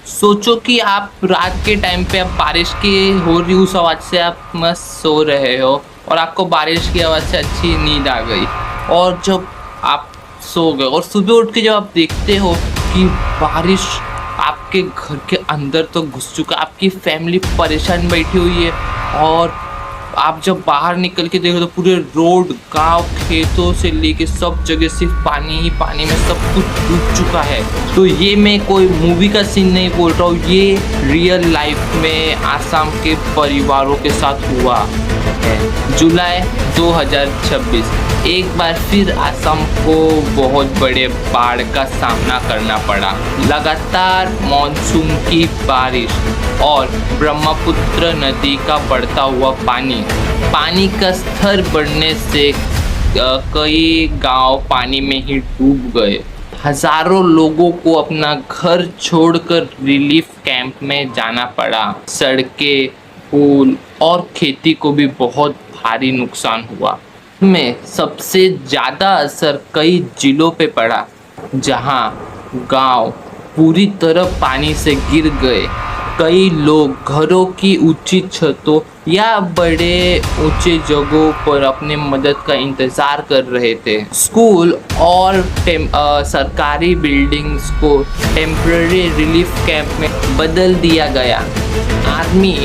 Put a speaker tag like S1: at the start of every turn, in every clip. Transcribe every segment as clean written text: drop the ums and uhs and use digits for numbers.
S1: सोचो कि आप रात के टाइम पे आप बारिश की हो रही उस आवाज़ से आप मस्त सो रहे हो और आपको बारिश की आवाज़ से अच्छी नींद आ गई, और जब आप सो गए और सुबह उठ के जब आप देखते हो कि बारिश आपके घर के अंदर तो घुस चुका, आपकी फैमिली परेशान बैठी हुई है, और आप जब बाहर निकल के देखो तो पूरे रोड, गांव, खेतों से लेके सब जगह सिर्फ पानी ही पानी में सब कुछ डूब चुका है। तो ये मैं कोई मूवी का सीन नहीं बोल रहा हूँ, ये रियल लाइफ में आसाम के परिवारों के साथ हुआ है। जुलाई 2026 एक बार फिर असम को बहुत बड़े बाढ़ का सामना करना पड़ा। लगातार मानसून की बारिश और ब्रह्मपुत्र नदी का बढ़ता हुआ पानी का स्तर बढ़ने से कई गांव पानी में ही डूब गए। हजारों लोगों को अपना घर छोड़कर रिलीफ कैंप में जाना पड़ा। सड़कें, पुल और खेती को भी बहुत भारी नुकसान हुआ। में सबसे ज़्यादा असर कई जिलों पे पड़ा, जहां गांव पूरी तरह पानी से गिर गए। कई लोग घरों की ऊंची छतों या बड़े ऊंचे जगहों पर अपने मदद का इंतज़ार कर रहे थे। स्कूल और सरकारी बिल्डिंग्स को टेम्पररी रिलीफ कैंप में बदल दिया गया। आर्मी,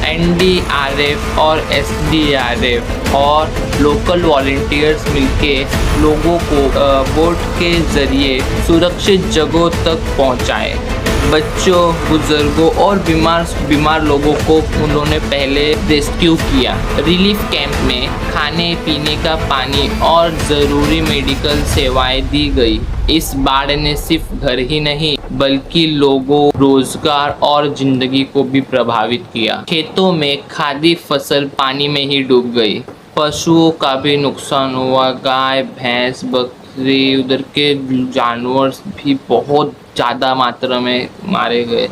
S1: एनडीआरएफ और एसडीआरएफ और लोकल वॉलंटियर्स मिलके लोगों को बोट के ज़रिए सुरक्षित जगहों तक पहुंचाए। बच्चों, बुजुर्गों और बीमार लोगों को उन्होंने पहले रेस्क्यू किया। रिलीफ कैंप में खाने पीने का पानी और ज़रूरी मेडिकल सेवाएं दी गई। इस बाढ़ ने सिर्फ घर ही नहीं बल्कि लोगों, रोजगार और जिंदगी को भी प्रभावित किया। खेतों में खादी फसल पानी में ही डूब गई। पशुओं का भी नुकसान हुआ। गाय, भैंस, बकरी, उधर के जानवर भी बहुत ज़्यादा मात्रा में मारे गए।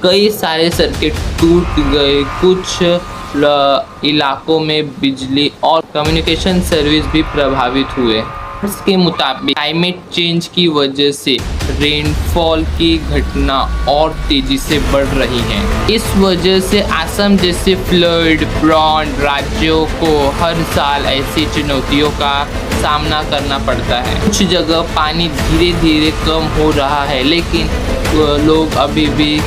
S1: कई सारे सर्किट टूट गए। कुछ इलाकों में बिजली और कम्युनिकेशन सर्विस भी प्रभावित हुए। इसके मुताबिक क्लाइमेट चेंज की वजह से रेनफॉल की घटना और तेजी से बढ़ रही है। इस वजह से असम जैसे फ्लड प्रोन राज्यों को हर साल ऐसी चुनौतियों का सामना करना पड़ता है। कुछ जगह पानी धीरे धीरे कम हो रहा है, लेकिन लोग अभी भी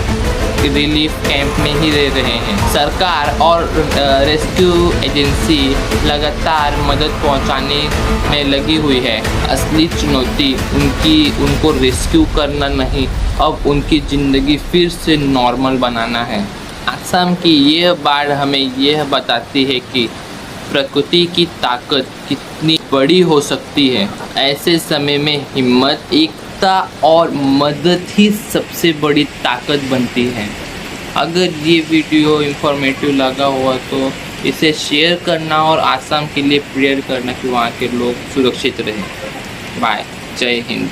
S1: रिलीफ कैंप में ही रह रहे हैं। सरकार और रेस्क्यू एजेंसी लगातार मदद पहुंचाने में लगी हुई है। असली चुनौती उनको रेस्क्यू करना नहीं, अब उनकी ज़िंदगी फिर से नॉर्मल बनाना है। असम की यह बाढ़ हमें यह बताती है कि प्रकृति की ताकत कितनी बड़ी हो सकती है। ऐसे समय में हिम्मत, एकता और मदद ही सबसे बड़ी ताकत बनती है। अगर ये वीडियो इंफॉर्मेटिव लगा हुआ तो इसे शेयर करना और असम के लिए प्रेयर करना कि वहाँ के लोग सुरक्षित रहें। बाय, जय हिंद।